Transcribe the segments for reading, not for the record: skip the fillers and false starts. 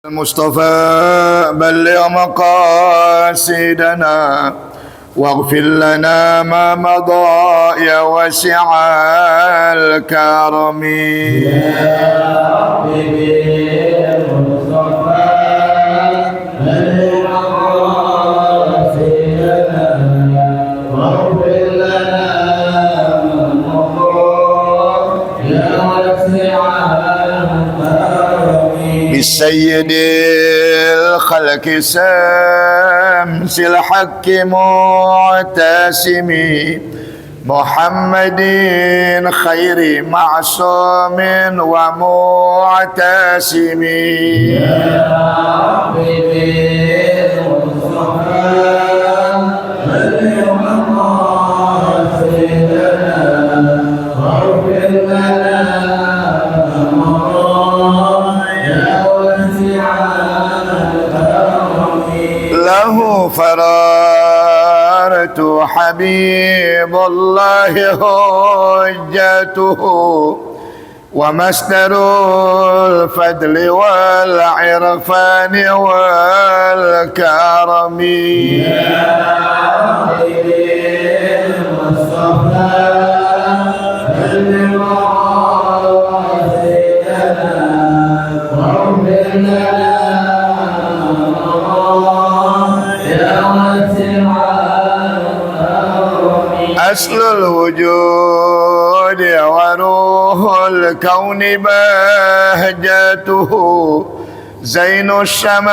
المصطفى بلغ مقاصدنا واغفر لنا ما مضى يا واسع الكرم يا ربي بالمصطفى بلغ مقاصدنا واغفر لنا ما مضى يا واسع بالسيد الخلق سامس الحق معتسم محمد خير معصوم ومعتسم يا ربي بالمصطفى بلغ مقاصدنا واغفر لنا له فرارت حبيب الله حجته ومصدر الفضل والعرفان والكرم يا ربي المصطفى بلغ مقاصدنا واغفر لنا أصل الوجود وروح الكون بهجته زين الشمائل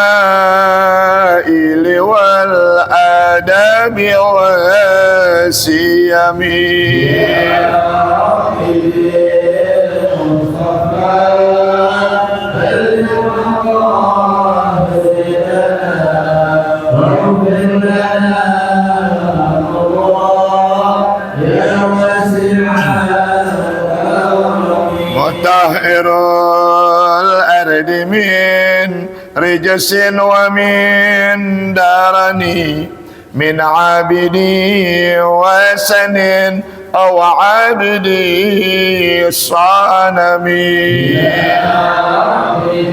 والآداب والسيم يا ربي المصطفى بلغ مقاصدنا واغفر لنا طاهر الأرض من رجس ومن درني من عابدي وسن أو عابدي الصنمي يا ربي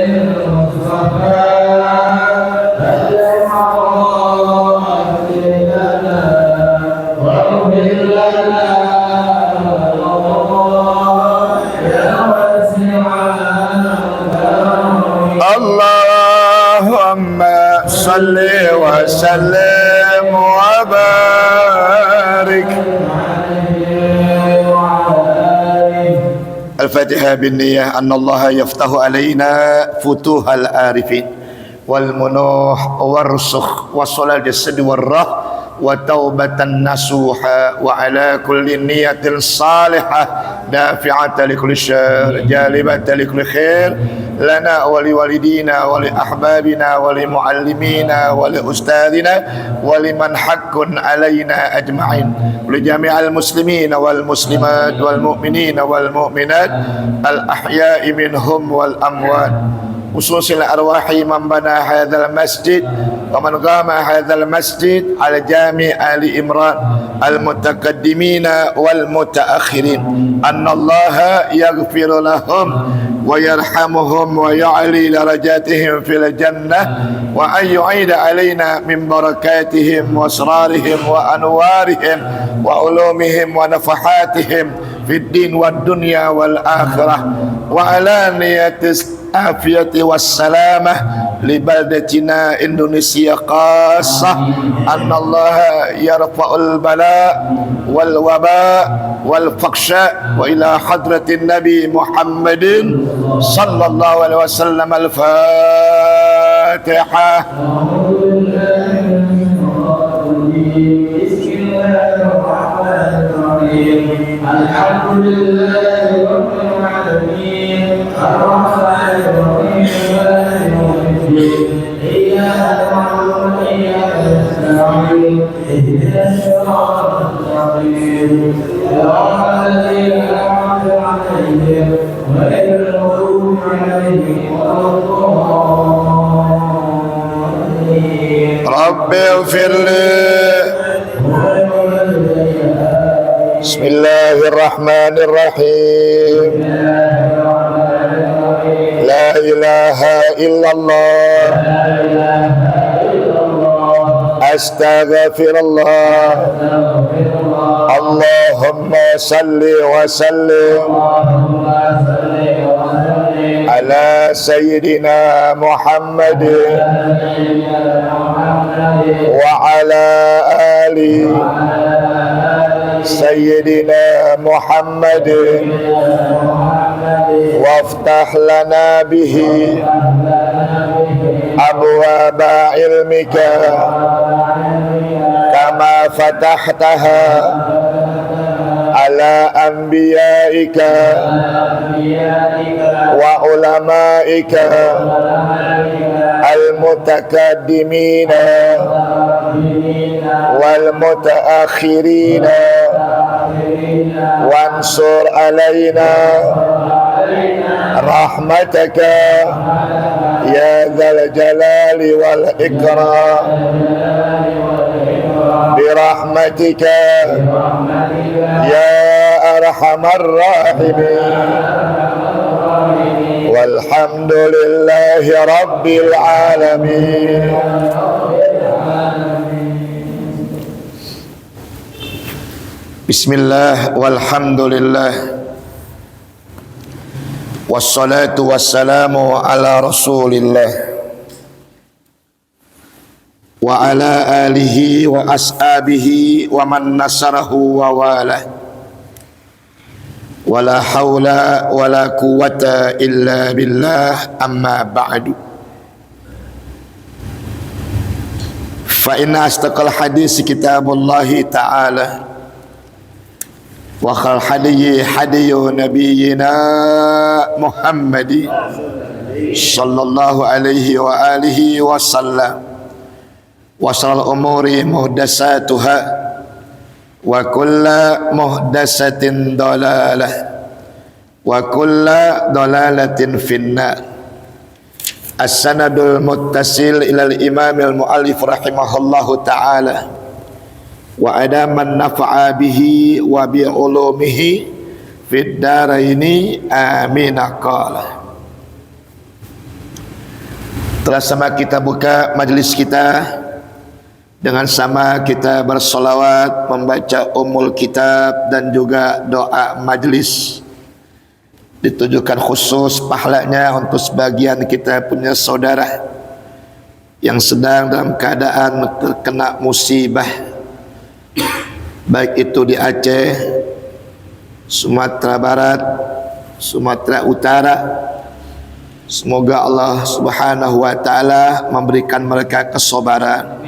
المصطفى بلغ مقاصدنا واغفر لنا اللهم صل وسلم وبارك. الفاتحة بالنية أن الله يفتح علينا فتوح العارفين والمنوح والرسخ والصلاة الجسد والروح وتوبة نصوحة وعلى كل نية صالحة دافعة لكل شر جالبة لكل خير لنا ولوالدينا ولأحبابنا ولمعلمينا ولأستاذنا ولمن حق علينا أجمعين ولجميع المسلمين والمسلمات والمؤمنين والمؤمنات الأحياء منهم والأموات خصوص الأرواح من بنى هذا المسجد ومن قام هذا المسجد على جامع آل إمران المتقدمين والمتأخرين أن الله يغفر لهم ويرحمهم ويعلي درجاتهم في الجنة وأن يعيد علينا من بركاتهم وأسرارهم وأنوارهم وعلومهم ونفحاتهم في الدين والدنيا والآخرة وعلى نية العافية والسلامة لبلدتنا إندونيسيا خاصة أن الله يرفع البلاء والوباء والفحشاء وإلى حضرة النبي محمد صلى الله عليه وسلم. الفاتحة. بسم الله الرحمن الرحيم الحمد لله رب العالمين الرحمن الرحيم مالك يوم الدين إياك نعبد وإياك نستعين اهدنا الصراط المستقيم صراط الذين أنعمت عليهم غير المغضوب عليهم ولا الضالين. رب اغفر لي. بسم الله الرحمن الرحيم. لا ilaha illallah, astaghfirullah. Allahumma salli wa sallim ala sayyidina Muhammad wa ala ali sayyidina Muhammad waftah lana bihi abwaba ilmika kama fatahtaha ala anbiyaika wa ulamaika al-mutakaddimina wal mutaakhirina wansur alaina rahmataka ya dzal jalali wal ikram birahmatika ya arhamar rahimin walhamdulillahi rabbil alamin. Bismillah walhamdulillah wassalatu wassalamu ala rasulillah wa ala alihi wa ashabihi wa man nasarahu wa walah wa la hawla wa la quwwata illa billah amma ba'du. Fa inna astaqal hadis kitabullahi ta'ala wa khal hadiyi hadiyu nabiyyina Muhammad sallallahu alaihi wa alihi wa sallam wa syarrul umuri muhdatsatuha wa kullu muhdatsatin dalalah wa kullu dalalatin finnar. As-sanadul muttasil ila al-imam al-muallif rahimahullahu ta'ala wa adaman nafa'a bihi wa bi ulumihi fid daraini amin qala. Telah sama kita buka majlis kita dengan sama kita bersolawat, membaca umul kitab dan juga doa majlis, ditujukan khusus pahalanya untuk sebagian kita punya saudara yang sedang dalam keadaan terkena musibah, baik itu di Aceh, Sumatera Barat, Sumatera Utara. Semoga Allah Subhanahu wa taala memberikan mereka kesabaran,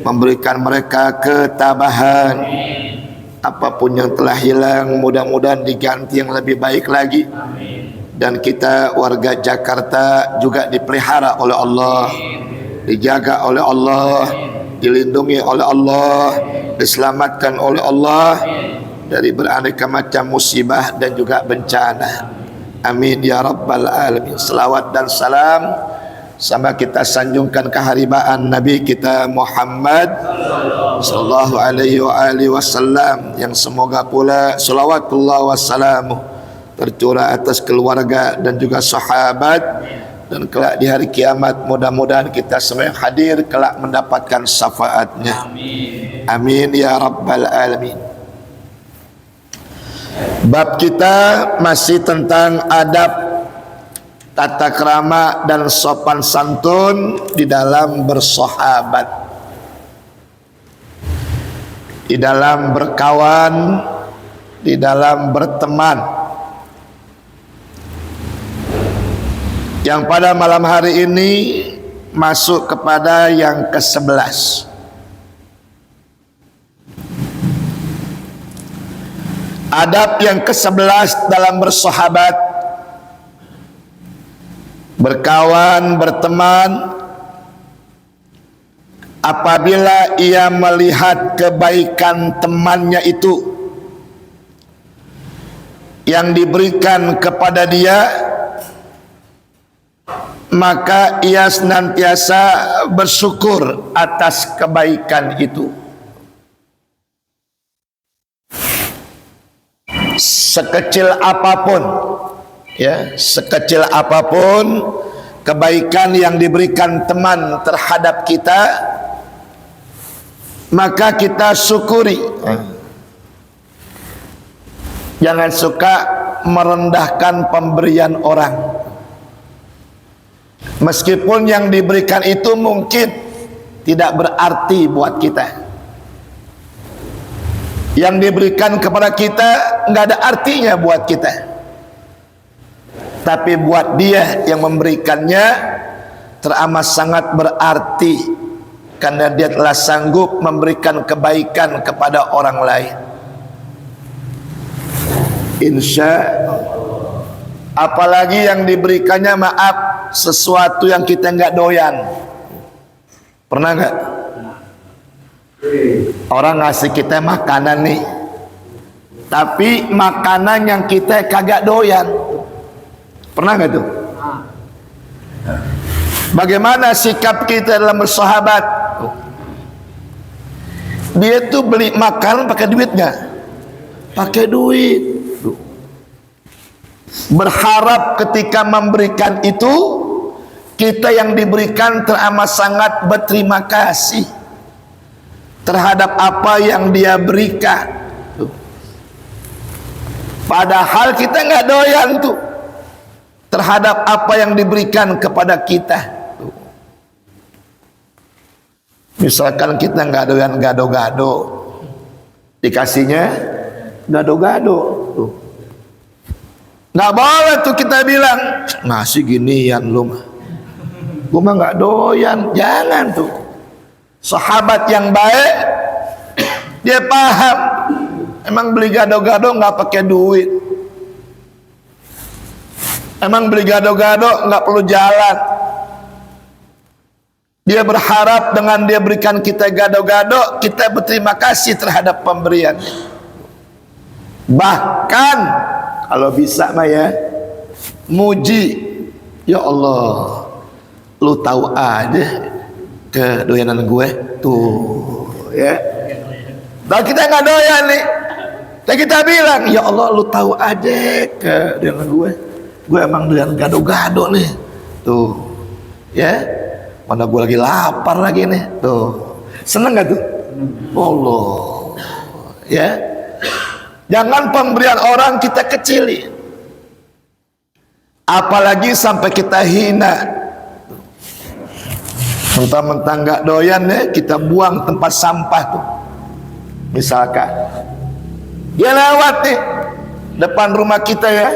memberikan mereka ketabahan. Apapun yang telah hilang mudah-mudahan diganti yang lebih baik lagi. Dan kita warga Jakarta juga dipelihara oleh Allah, dijaga oleh Allah, dilindungi oleh Allah, diselamatkan oleh Allah dari beraneka macam musibah dan juga bencana. Amin ya rabbal alamin. Selawat dan salam sama kita sanjungkan keharibaan Nabi kita Muhammad sallallahu alaihi wa alihi wasallam, yang semoga pula salawatullah wassalamu tercurah atas keluarga dan juga sahabat, dan kelak di hari kiamat mudah-mudahan kita semua yang hadir kelak mendapatkan syafaatnya. Amin ya rabbal alamin. Bab kita masih tentang adab, tata krama dan sopan santun di dalam bersahabat, di dalam berkawan, di dalam berteman. Yang pada malam hari ini masuk kepada yang ke-11. Adab yang ke-11 dalam bersahabat, berkawan, berteman, apabila ia melihat kebaikan temannya itu yang diberikan kepada dia, maka ia senantiasa bersyukur atas kebaikan itu. Sekecil apapun Ya, sekecil apapun kebaikan yang diberikan teman terhadap kita, maka kita syukuri. Jangan suka merendahkan pemberian orang. Meskipun yang diberikan itu mungkin tidak berarti buat kita. Yang diberikan kepada kita nggak ada artinya buat kita. Tapi buat dia yang memberikannya teramat sangat berarti, karena dia telah sanggup memberikan kebaikan kepada orang lain. Insya Allah. Apalagi yang diberikannya, maaf, sesuatu yang kita nggak doyan. Pernah nggak? Orang ngasih kita makanan nih, tapi makanan yang kita kagak doyan. Pernah nggak tuh? Bagaimana sikap kita dalam bersahabat? Dia tuh beli makanan pakai duitnya, pakai duit. Berharap ketika memberikan itu, kita yang diberikan teramat sangat berterima kasih terhadap apa yang dia berikan. Padahal kita nggak doyan tuh terhadap apa yang diberikan kepada kita. Misalkan kita nggak doyan gado-gado, dikasihnya gado-gado, nggak boleh tuh kita bilang ngasih ginian lu mah, gua mah nggak doyan. Jangan tuh. Sahabat yang baik dia paham, emang beli gado-gado nggak pakai duit. Emang beli gado-gado nggak perlu jalan. Dia berharap dengan dia berikan kita gado-gado, kita berterima kasih terhadap pemberian. Bahkan kalau bisa mah ya, muji, ya Allah, lu tahu aja kedoyanan gue tuh, ya. Dan kita nggak doyan nih, dan kita bilang, ya Allah, lu tahu aja kedoyanan gue emang doyan gado-gado nih, tuh, ya. Mana gue lagi lapar lagi nih, tuh. Seneng gak tuh? Allah, ya. Jangan pemberian orang kita kecili, apalagi sampai kita hina. Mentang-mentang gak doyan ya, kita buang tempat sampah tuh. Misalkan dia lewat nih depan rumah kita ya,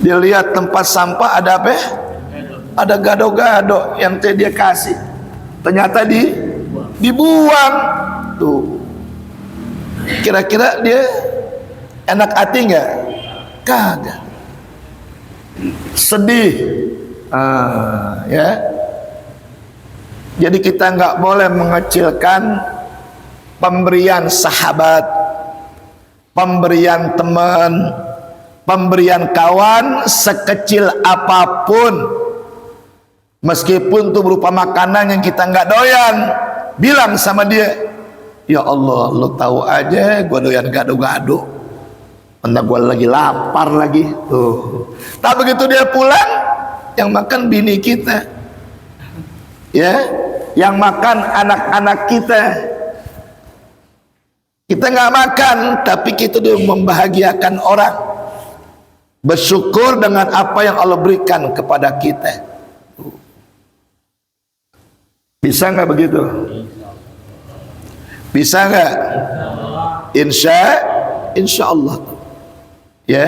dia lihat tempat sampah ada apa ya? Ada gado-gado yang dia kasih, ternyata dibuang tuh. Kira-kira dia enak hati nggak? Kagak. Sedih. Ya. Jadi kita nggak boleh mengecilkan pemberian sahabat, pemberian teman, pemberian kawan, sekecil apapun. Meskipun itu berupa makanan yang kita nggak doyan, bilang sama dia, ya Allah, lu tahu aja gue doyan gado-gado, entah gue lagi lapar lagi tuh. Tapi begitu dia pulang, yang makan bini kita, ya, yang makan anak-anak kita. Kita nggak makan, tapi kita udah membahagiakan orang, bersyukur dengan apa yang Allah berikan kepada kita. Bisa nggak begitu? Bisa nggak? Insya Allah, ya.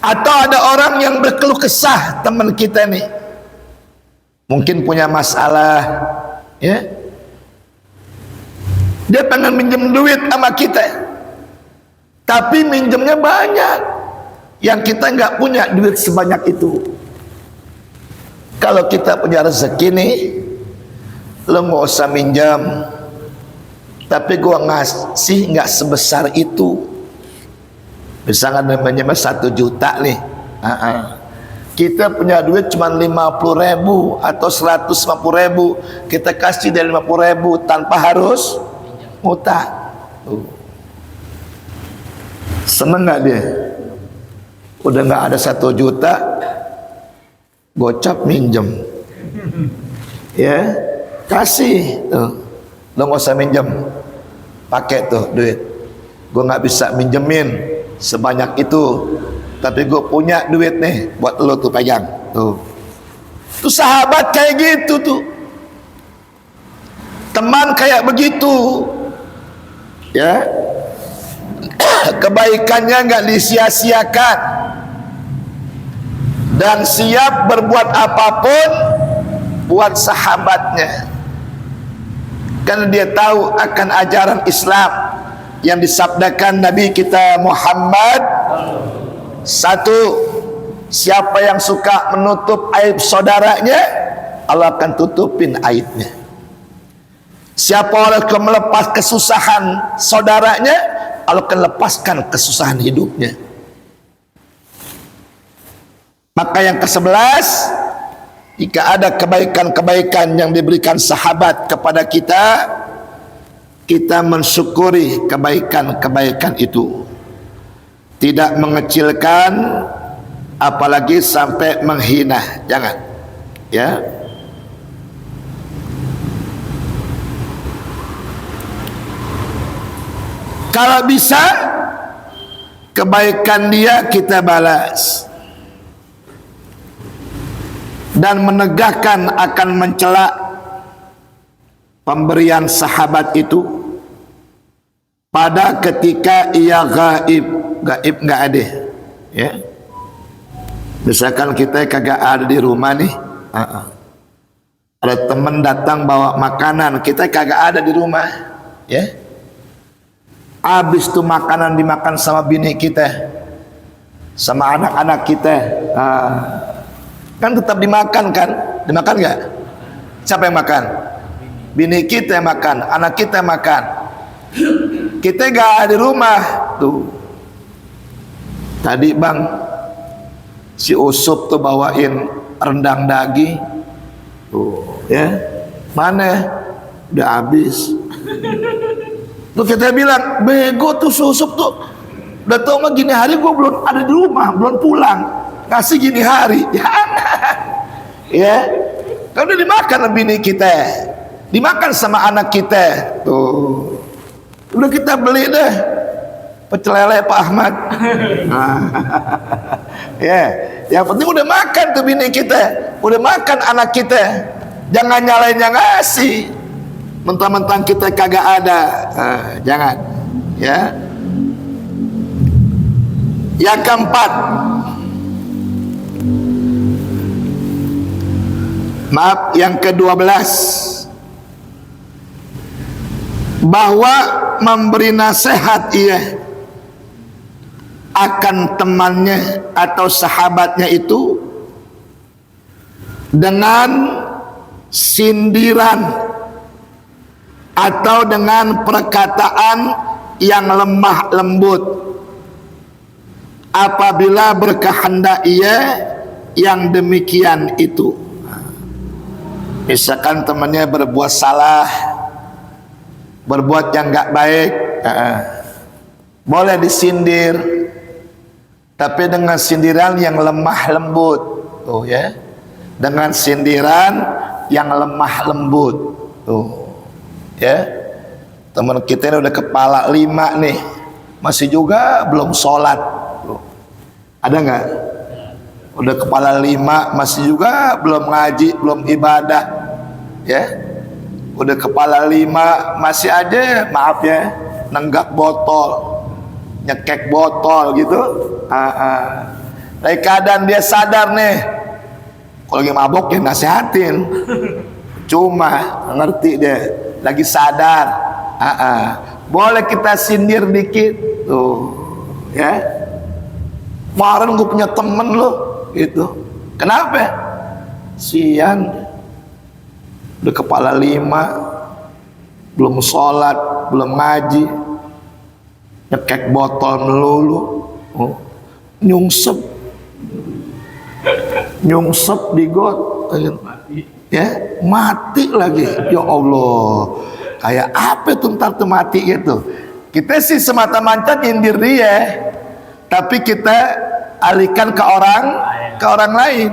Atau ada orang yang berkeluh kesah, teman kita nih, mungkin punya masalah, ya. Dia pengen minjem duit sama kita, tapi minjemnya banyak, yang kita nggak punya duit sebanyak itu. Kalau kita punya rezeki nih, lo nggak usah minjam, tapi gua ngasih nggak sebesar itu. Misalkan namanya 1 juta nih, kita punya duit cuma 50.000 atau 150.000, kita kasih dari 50.000 tanpa harus ngutang. Seneng nggak dia? Udah nggak ada 1 juta, gocap minjem, ya kasih tuh, lo nggak usah minjem, pakai tuh duit. Gue nggak bisa minjemin sebanyak itu, tapi gue punya duit nih buat lo tuh, pegang tuh. Tuh sahabat kayak gitu tuh, teman kayak begitu, ya. Kebaikannya nggak disia-siakan dan siap berbuat apapun buat sahabatnya, karena dia tahu akan ajaran Islam yang disabdakan Nabi kita Muhammad. 1, siapa yang suka menutup aib saudaranya, Allah akan tutupin aibnya. Siapa orang yang melepas kesusahan saudaranya, Allah akan lepaskan kesusahan hidupnya. Maka yang ke-11, jika ada kebaikan-kebaikan yang diberikan sahabat kepada kita, kita mensyukuri kebaikan-kebaikan itu, tidak mengecilkan, apalagi sampai menghina, jangan, ya. Kalau bisa kebaikan dia kita balas, dan menegakkan akan mencela pemberian sahabat itu pada ketika ia gaib nggak ada, ya. Misalkan kita kagak ada di rumah nih, ada teman datang bawa makanan, kita kagak ada di rumah, ya. Habis tuh makanan dimakan sama bini kita, sama anak-anak kita, kan tetap dimakan kan? Dimakan nggak? Siapa yang makan? Bini kita yang makan, anak kita yang makan. Kita nggak ada di rumah tuh. Tadi bang, si Usup tuh bawain rendang daging, tuh, ya, mana? Udah habis. Tuh kita bilang, bego tuh Usup tuh, udah tau mah gini hari gue belum ada di rumah, belum pulang, kasih gini hari, ya, ya, kan udah dimakan bini kita, dimakan sama anak kita, tuh, udah kita beli deh pecel lele Pak Ahmad, ya, yang penting udah makan tuh bini kita, udah makan anak kita, jangan nyalain yang ngasih, mentang-mentang kita kagak ada, jangan, ya. Yang keempat, maaf, yang ke-12, bahwa memberi nasihat ia akan temannya atau sahabatnya itu dengan sindiran atau dengan perkataan yang lemah lembut apabila berkehendak ia yang demikian itu. Misalkan temannya berbuat salah, berbuat yang enggak baik, boleh disindir, tapi dengan sindiran yang lemah lembut, tuh, ya, dengan sindiran yang lemah lembut, tuh. Ya, teman kita ini udah kepala 5 nih, masih juga belum sholat, ada nggak? Udah kepala 5 masih juga belum ngaji, belum ibadah, ya. Udah kepala 5 masih aja, maaf ya, nenggak botol, nyekek botol gitu. Dari keadaan dia sadar nih, kalau lagi mabok ya nasihatin, cuma ngerti deh, lagi sadar, boleh kita sindir dikit, tuh, ya. Kemarin gue punya temen lo, gitu. Kenapa? Sian, udah kepala 5, belum sholat, belum ngaji, nyekek botol melulu, nyungsep di got, ya, mati lagi, ya Allah, kayak apa tuh ntar tuh mati gitu. Kita sih semata-mata nyindir dia, tapi kita alihkan ke orang lain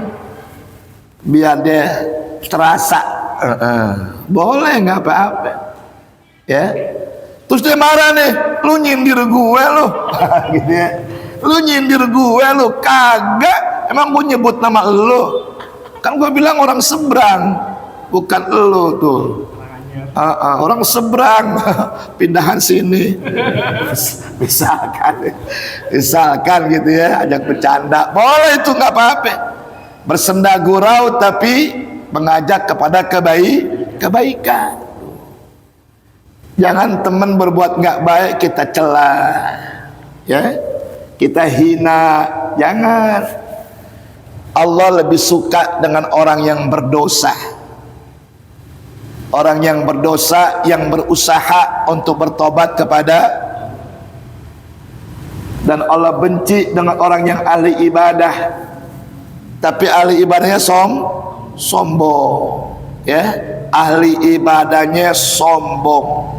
biar dia terasa. Boleh, nggak apa-apa ya. Terus dia marah nih, lu nyindir gue lu gitu ya. Lu nyindir gue lu, kagak, emang gue nyebut nama lu, kan gue bilang orang seberang, bukan lu tuh. Orang seberang pindahan sini misalkan gitu ya, ajak bercanda boleh, itu nggak apa-apa. Bersenda gurau tapi mengajak kepada kebaikan. Jangan teman berbuat nggak baik kita celah, ya, kita hina, jangan. Allah lebih suka dengan orang yang berdosa. Orang yang berdosa, yang berusaha untuk bertobat kepada, dan Allah benci dengan orang yang ahli ibadah tapi ahli ibadahnya sombong, ya, ahli ibadahnya sombong.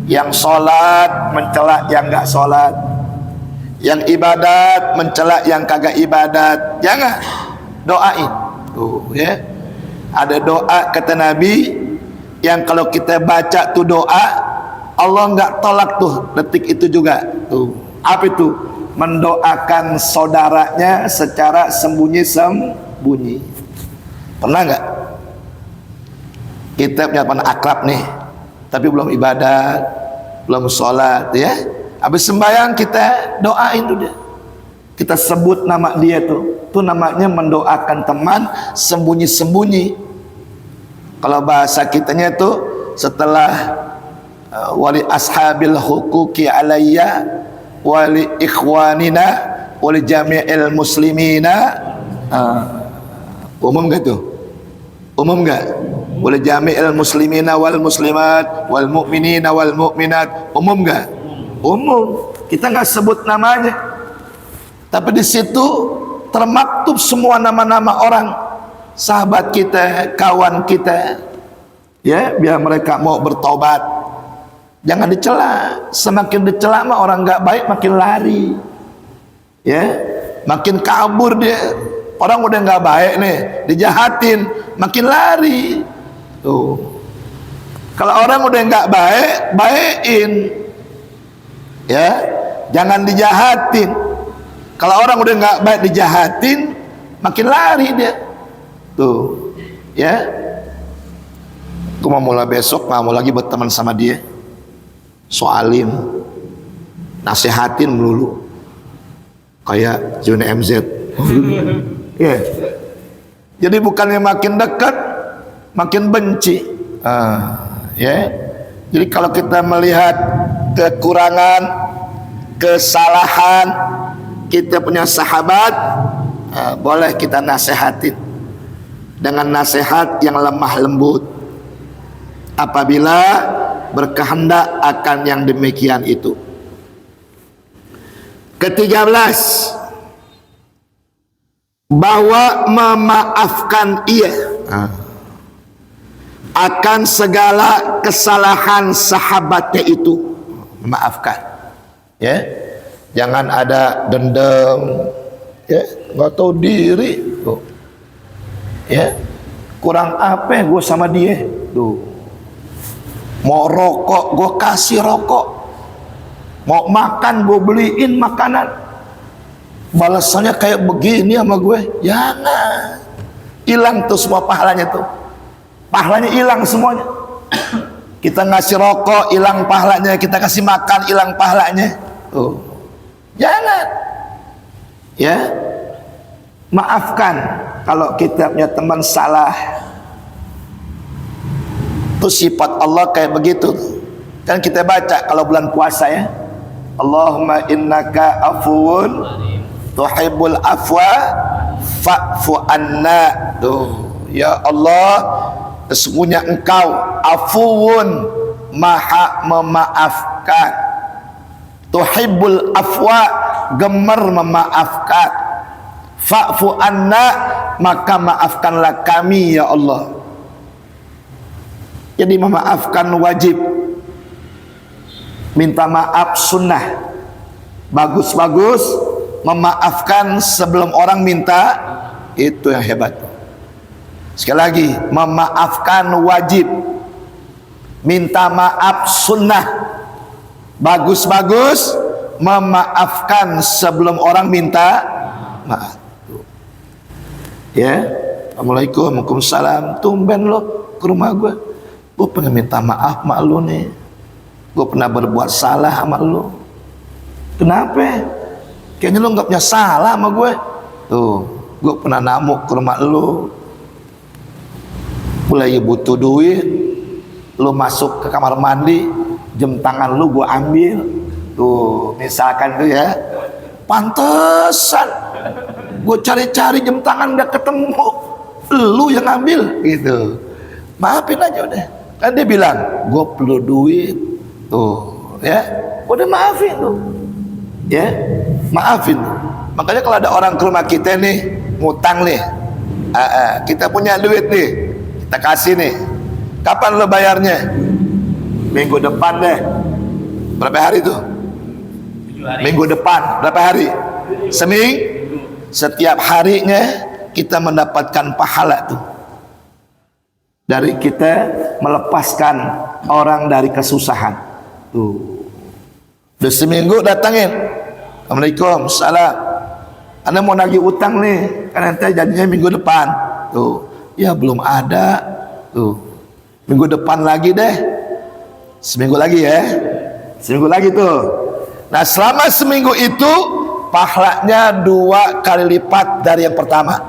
Yang sholat mencela yang nggak sholat, yang ibadat mencela yang kagak ibadat. Jangan, doain tuh ya. Ada doa kata Nabi yang kalau kita baca tuh doa Allah nggak tolak tuh detik itu juga tuh. Apa itu? Mendoakan saudaranya secara sembunyi-sembunyi. Pernah nggak kita punya teman akrab nih tapi belum ibadat, belum sholat ya, habis sembahyang kita doain tuh dia, kita sebut nama dia tuh namanya mendoakan teman sembunyi-sembunyi. Kalau bahasa kitanya tuh setelah wali ashabil huquqi alayya wali ikhwanina wali jami'il muslimina. Umum gak tuh? Umum gak? Wali jami'il muslimina wal muslimat wal mu'minina wal mu'minat. Umum gak? Umum. Kita gak sebut namanya, tapi di situ termaktub semua nama-nama orang, sahabat kita, kawan kita, ya, biar mereka mau bertobat. Jangan dicela. Semakin dicela mah orang nggak baik makin lari, ya, makin kabur dia. Orang udah nggak baik nih, dijahatin, makin lari. Tuh. Kalau orang udah nggak baik, baikin, ya, jangan dijahatin. Kalau orang udah nggak baik dijahatin, makin lari dia. Tuh, ya. Aku mau mulai besok, mau lagi berteman sama dia. Soalin, nasihatin melulu, kayak Juni MZ. Ya. Jadi bukannya makin dekat, makin benci. Ya. Jadi kalau kita melihat kekurangan, kesalahan kita punya sahabat, boleh kita nasihatin dengan nasihat yang lemah lembut apabila berkehendak akan yang demikian itu. Ke-13, bahwa memaafkan ia akan segala kesalahan sahabatnya itu. Memaafkan, ya, jangan ada dendam, ya, nggak tahu diri tuh, ya, kurang apa gue sama dia tuh. Mau rokok gue kasih rokok, mau makan gue beliin makanan, balasannya kayak begini sama gue. Jangan, hilang tuh semua pahalanya tuh, pahalanya hilang semuanya. Kita ngasih rokok hilang pahalanya, kita kasih makan hilang pahalanya tuh. Jangan, ya, maafkan kalau kita punya teman salah. Itu sifat Allah kayak begitu. Kan kita baca kalau bulan puasa, ya, Allahumma innaka afuwun tuhibbul afwa fa'fu anna. Tuh, ya Allah, sesungguhnya engkau afuwun, maha memaafkan, tuhibbul afwa, gemar memaafkan, fa'fu anna, maka maafkanlah kami ya Allah. Jadi memaafkan wajib, minta maaf sunnah. Bagus-bagus memaafkan sebelum orang minta, itu yang hebat. Sekali lagi, memaafkan wajib, minta maaf sunnah. Bagus-bagus memaafkan sebelum orang minta maaf. Ya, assalamualaikum, waalaikumsalam. Tumben lo ke rumah gue pernah minta maaf sama lo nih, gue pernah berbuat salah sama lo. Kenapa? Kayaknya lo nggak punya salah sama gue. Tuh, gue pernah namuk ke rumah lo, mulai butuh duit, lo masuk ke kamar mandi, jam tangan lo gue ambil. Tuh, misalkan tuh ya, pantesan gue cari-cari jam tangan gak ketemu, lu yang ambil gitu. Maafin aja udah. Kan dia bilang gue perlu duit, tuh ya, udah maafin tuh ya, maafin. Makanya kalau ada orang ke rumah kita nih ngutang nih, kita punya duit nih, kita kasih nih, kapan lo bayarnya? Minggu depan deh. Berapa hari tuh? Minggu depan. Berapa hari? Seminggu. Setiap harinya kita mendapatkan pahala tuh dari kita melepaskan orang dari kesusahan. Tuh, udah seminggu datangin, assalamualaikum, salam, Anda mau nagih utang nih, kan nanti jadinya minggu depan. Tuh, ya belum ada. Tuh, minggu depan lagi deh, seminggu lagi ya, seminggu lagi tuh. Nah, selama seminggu itu pahalanya 2 kali lipat dari yang pertama.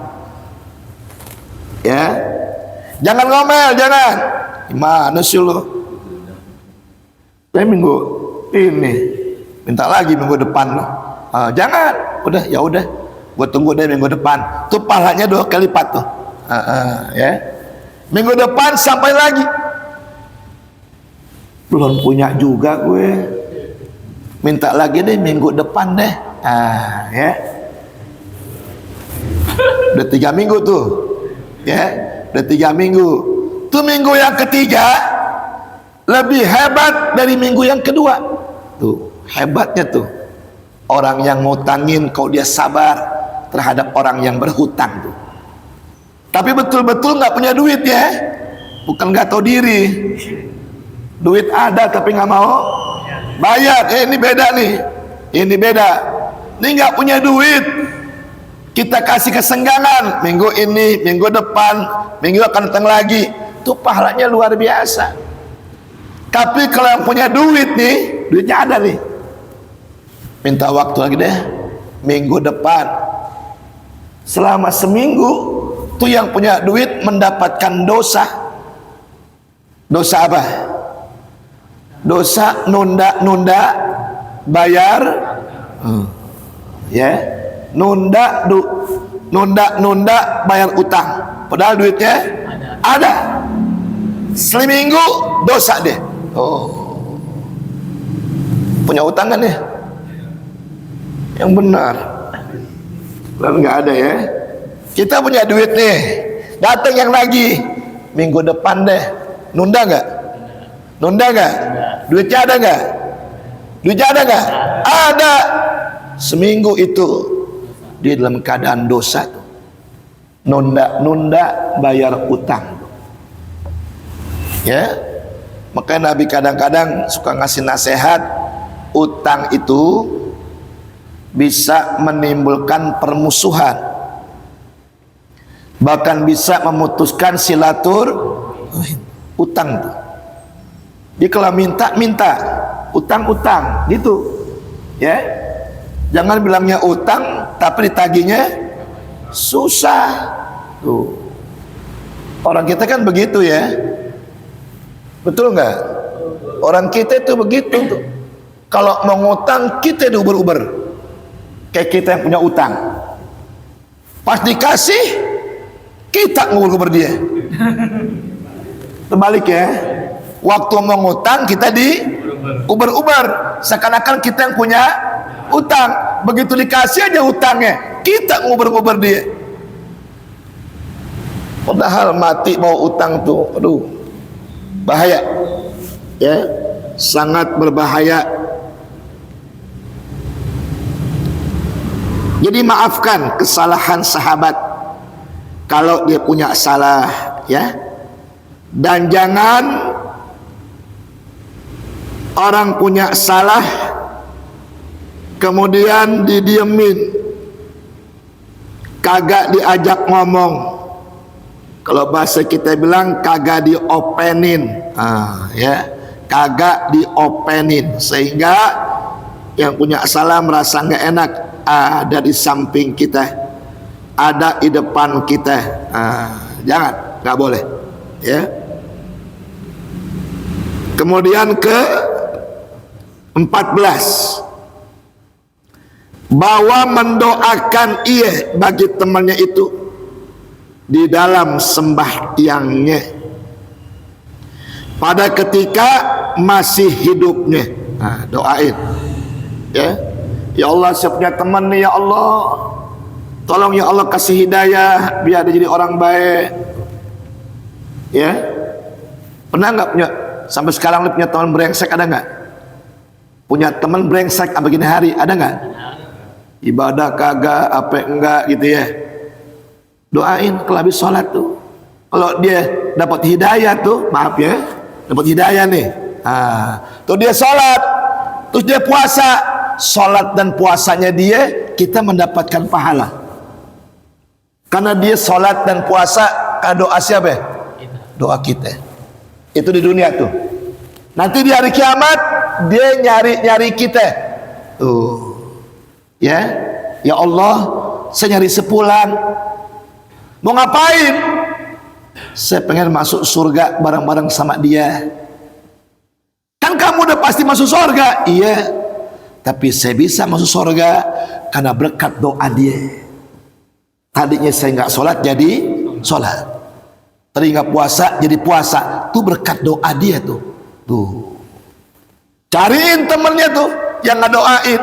Ya, jangan ngomel, jangan. Gimana sih lo? Minggu ini minta lagi minggu depan lo. Jangan, udah ya udah, gue tunggu deh minggu depan. Tuh pahalanya 2 kali lipat tuh. Ya, minggu depan sampai lagi. Belum punya juga gue. Minta lagi deh minggu depan deh. Ya, udah 3 minggu tuh, ya, udah 3 minggu. Tuh minggu yang ketiga lebih hebat dari minggu yang kedua. Tuh hebatnya tuh, orang yang ngutangin kalau dia sabar terhadap orang yang berhutang tuh. Tapi betul-betul nggak punya duit ya, bukan nggak tahu diri. Duit ada tapi nggak mau bayar. Ini beda nih, ini beda. Ini nggak punya duit, kita kasih kesenggangan, minggu ini, minggu depan, minggu akan datang lagi, itu pahalanya luar biasa. Tapi kalau yang punya duit nih, duitnya ada nih, minta waktu lagi deh, minggu depan. Selama seminggu tuh yang punya duit mendapatkan dosa. Dosa apa? Dosa nunda-nunda bayar. Ya, nunda bayar utang, padahal duitnya ada. Seminggu dosa deh. Oh, punya utang kan ya? Yang benar kan nggak ada ya. Kita punya duit nih, datang yang lagi minggu depan deh. Nunda nggak? Nunda nggak? Duitnya ada nggak? Duitnya ada nggak? Ada. Seminggu itu dia dalam keadaan dosa tuh. Nunda bayar utang. Ya, makanya Nabi kadang-kadang suka ngasih nasihat, utang itu bisa menimbulkan permusuhan, bahkan bisa memutuskan utang tuh. Dia kalau minta utang gitu ya. Jangan bilangnya utang tapi ditagihnya susah. Tuh, orang kita kan begitu ya, betul nggak? Orang kita itu begitu tuh. Kalau mau ngutang kita diuber-uber, kayak kita yang punya utang. Pas dikasih kita nguber-nguber dia. Terbalik ya. Waktu mau ngutang kita di uber-uber, seakan-akan kita yang punya utang. Begitu dikasih aja utangnya, kita nguber-nguber dia. Padahal mati mau utang tuh, aduh, bahaya ya, sangat berbahaya. Jadi maafkan kesalahan sahabat kalau dia punya salah, ya. Dan jangan orang punya salah kemudian didiemin, kagak diajak ngomong. Kalau bahasa kita bilang kagak diopenin, ya, kagak diopenin, sehingga yang punya salah merasa nggak enak. Ada di samping kita, ada di depan kita. Jangan, nggak boleh, ya. Kemudian ke 14, bahwa mendoakan ia bagi temannya itu di dalam sembahyangnya pada ketika masih hidupnya. Doain, ya. Ya Allah, saya punya teman nih, ya Allah, tolong ya Allah kasih hidayah biar dia jadi orang baik, ya. Pernah nggak punya, sampai sekarang lu punya teman brengsek, ada nggak? Punya teman brengsek apa gini hari, ada nggak? Ibadah kagak, apa enggak gitu ya. Doain kalau habis sholat tuh, kalau dia dapat hidayah tuh, maaf ya, dapat hidayah nih, tuh dia sholat, terus dia puasa, sholat dan puasanya dia, kita mendapatkan pahala karena dia sholat dan puasa. Doa siapa? Doa kita. Itu di dunia tuh. Nanti di hari kiamat dia nyari kita tuh, ya. Ya Allah, saya nyari sepulan, mau ngapain? Saya pengen masuk surga bareng-bareng sama dia. Kan kamu udah pasti masuk surga. Iya, tapi saya bisa masuk surga karena berkat doa dia. Tadinya saya nggak sholat jadi sholat, tadi nggak puasa jadi puasa, tuh berkat doa dia tuh. Cariin temennya tuh yang nggak doain,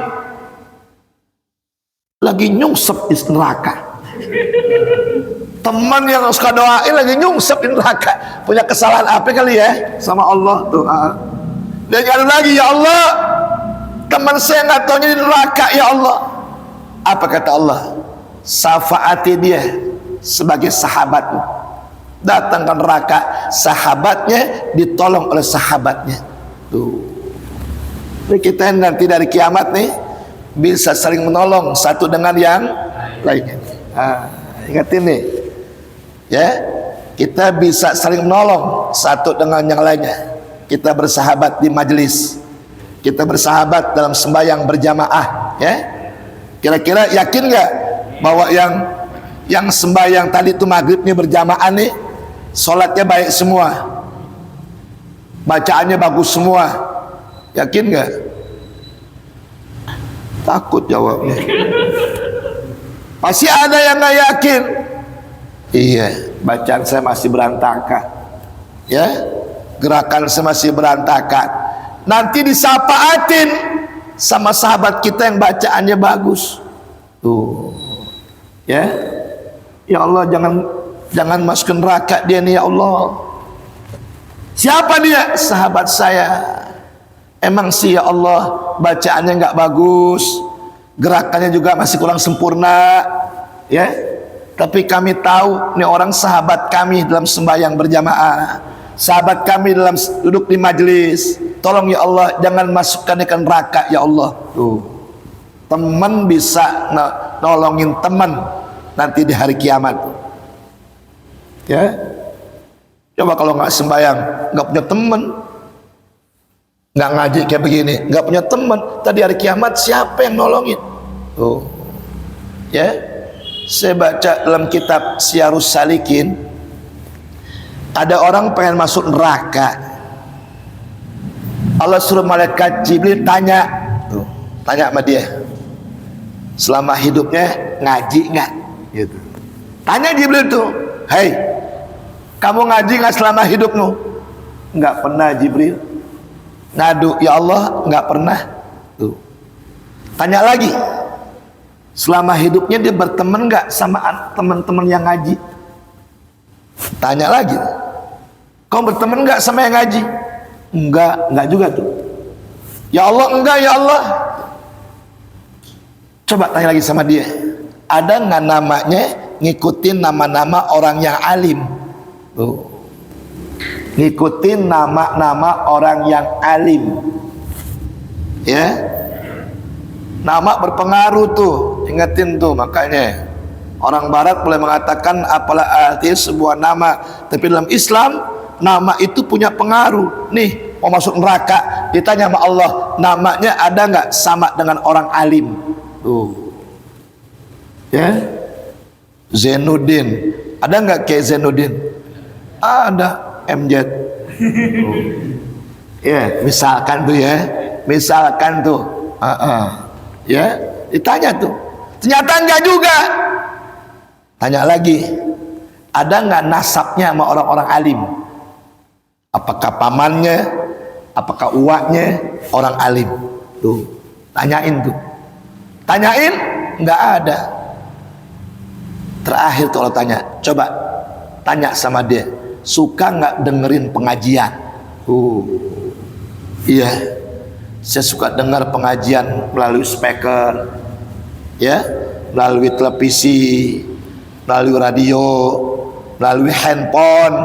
lagi nyungsep di neraka. Teman yang suka doain lagi nyungsep di neraka, punya kesalahan apa kali ya sama Allah tuh. Dia nyari lagi, ya Allah, teman saya nggak taunya di neraka, ya Allah. Apa kata Allah? Syafaati dia sebagai sahabatmu, datang ke neraka, sahabatnya ditolong oleh sahabatnya. Tuh, ini kita nanti dari kiamat nih bisa saling menolong satu dengan yang lainnya. Ingatin nih, ya, kita bisa saling menolong satu dengan yang lainnya. Kita bersahabat di majelis, kita bersahabat dalam sembahyang berjamaah, ya. Kira-kira yakin nggak bahwa yang sembahyang tadi itu maghribnya berjamaah nih, sholatnya baik semua, bacaannya bagus semua? Yakin nggak? Takut jawabnya. Pasti ada yang nggak yakin. Iya, bacaan saya masih berantakan, ya, gerakan saya masih berantakan. Nanti disapaatin sama sahabat kita yang bacaannya bagus. Tuh, ya. Ya Allah, jangan masukin neraka dia nih, ya Allah. Siapa dia? Sahabat saya. Emang sih ya Allah, bacaannya nggak bagus, gerakannya juga masih kurang sempurna, ya. Tapi kami tahu nih orang sahabat kami dalam sembahyang berjamaah, sahabat kami dalam duduk di majelis. Tolong ya Allah, jangan masukkan dia ke neraka, ya Allah. Tuh, teman bisa nolongin teman nanti di hari kiamat, ya. Coba kalau nggak sembahyang, nggak punya teman, nggak ngaji kayak begini, nggak punya teman, tadi hari kiamat siapa yang nolongin? Tuh, ya. Saya baca dalam kitab Syiarus Salikin, ada orang pengen masuk neraka. Allah suruh malaikat Jibril tanya, tanya sama dia, selama hidupnya ngaji nggak? Gitu. Tanya Jibril tuh, hei, kamu ngaji nggak selama hidupmu? Nggak pernah Jibril. Ngadu, ya Allah, nggak pernah. Tuh. Tanya lagi, selama hidupnya dia berteman nggak sama teman-teman yang ngaji? Tanya lagi, kau berteman nggak sama yang ngaji? Enggak juga tuh. Ya Allah, enggak ya Allah. Coba tanya lagi sama dia, Ada nggak namanya ngikutin nama-nama orang yang alim? Tuh. Ngikutin nama-nama orang yang alim. Ya. Nama berpengaruh tuh, ingetin tuh. Makanya orang barat boleh mengatakan apalah arti sebuah nama, tapi dalam Islam nama itu punya pengaruh. Nih mau masuk neraka, ditanya sama Allah, namanya ada nggak sama dengan orang alim? Tuh. Ya. Zainuddin, ada nggak kayak Zainuddin? Ada. MZ. Tuh. Ya, misalkan tuh ya, misalkan tuh. Ya, ditanya tuh. Ternyata enggak juga. Tanya lagi, ada nggak nasabnya sama orang-orang alim? Apakah pamannya, apakah uaknya orang alim? Tuh, tanyain tuh. Tanyain, nggak ada. Terakhir tuh kalau tanya, coba tanya sama dia, suka nggak dengerin pengajian? Iya, saya suka dengar pengajian melalui speaker, ya, melalui televisi, melalui radio, melalui handphone.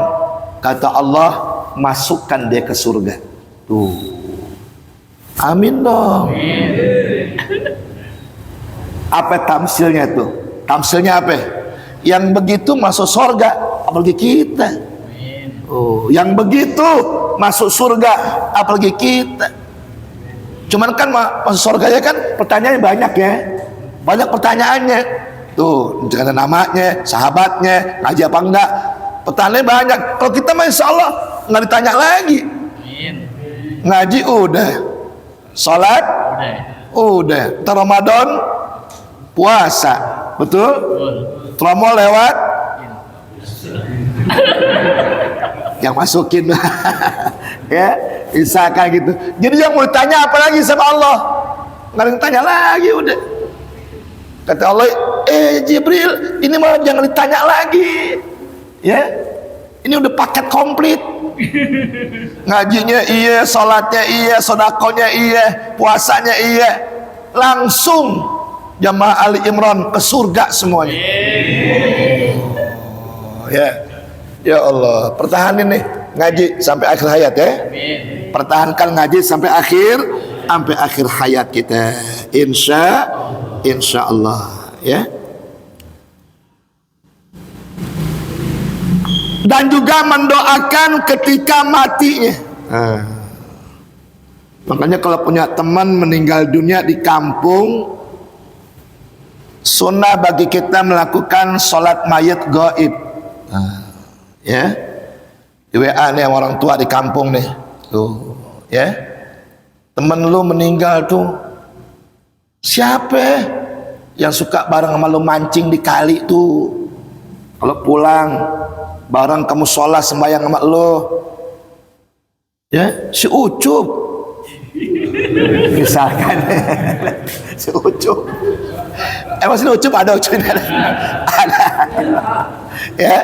Kata Allah, masukkan dia ke surga. Tuh, amin dong. Apa tamsilnya tuh? Tamsilnya apa? Yang begitu masuk surga, apalagi kita. Oh, yang begitu masuk surga, apalagi kita. Cuman kan masuk surga ya kan pertanyaannya banyak ya, banyak pertanyaannya. Tuh, jangan namanya, sahabatnya, ngaji apa enggak, pertanyaannya banyak. Kalau kita mah insya Allah nggak ditanya lagi. Ngaji udah, sholat udah, Ramadan puasa, betul? Promo lewat yang masukin ya, misalkan gitu. Jadi yang mau ditanya apa lagi sama Allah? Nggak ada yang tanya lagi, udah. Kata Allah, Jibril, ini malah jangan ditanya lagi, ya. Ini udah paket komplit. Ngajinya iya, sholatnya iya, sodakonya iya, puasanya iya, langsung jamaah Ali Imran ke surga semuanya. Ya, ya Allah, pertahanin nih ngaji sampai akhir hayat ya. Pertahankan ngaji sampai akhir hayat kita, insya Allah ya. Dan juga mendoakan ketika matinya. Makanya kalau punya teman meninggal dunia di kampung, sunnah bagi kita melakukan sholat mayit gaib. Ya, di WA nih orang tua di kampung nih, tuh, ya, temen lu meninggal tuh, siapa yang suka bareng sama lu mancing di kali tuh? Kalau pulang bareng kamu sholat sembahyang sama lu, ya, si Ucup, misalkan, si Ucup. Emang sini Ucup ada Ucup ada. Ya,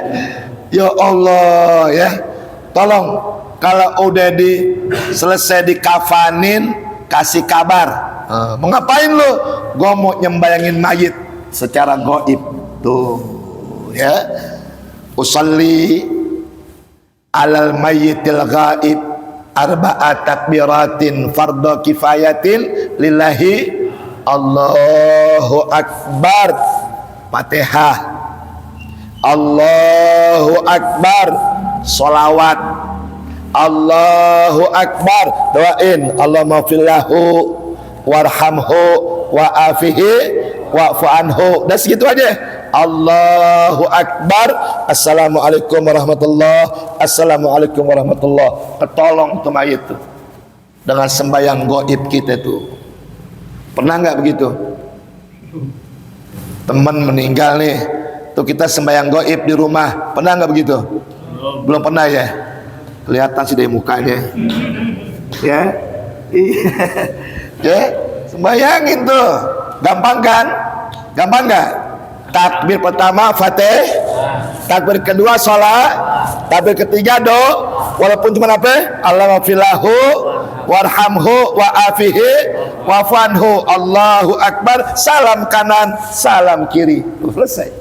ya Allah ya, tolong kalau udah selesai dikafanin kasih kabar. Mau ngapain lu? Gua mau nyembayangin mayit secara gaib. Tuh ya, usalli alal mayyitil gaib arba'at takbiratin fardhu kifayatin lillahi Allahu Akbar, Fatihah, Allahu Akbar, sholawat, Allahu Akbar, doain Allahumma fillahu warhamhu wa'afihi wa'fu anhu. Dan segitu aja. Allahu Akbar, Assalamualaikum warahmatullahi, Assalamualaikum warahmatullahi. Ketolong tuh mayit tuh dengan sembahyang gaib kita tuh. Pernah nggak begitu? Teman meninggal nih, tuh kita sembahyang gaib di rumah. Pernah nggak begitu? Belum pernah ya? Kelihatan sih dari mukanya. Ya, ya, sembayangin tuh. Gampang kan? Gampang nggak? Takbir pertama Fatih, takbir kedua sholat, takbir ketiga do, walaupun cuma apa? Allahumma filahu warhamhu wa'afihi wa'fanhu. Allahu Akbar, salam kanan, salam kiri. Selesai.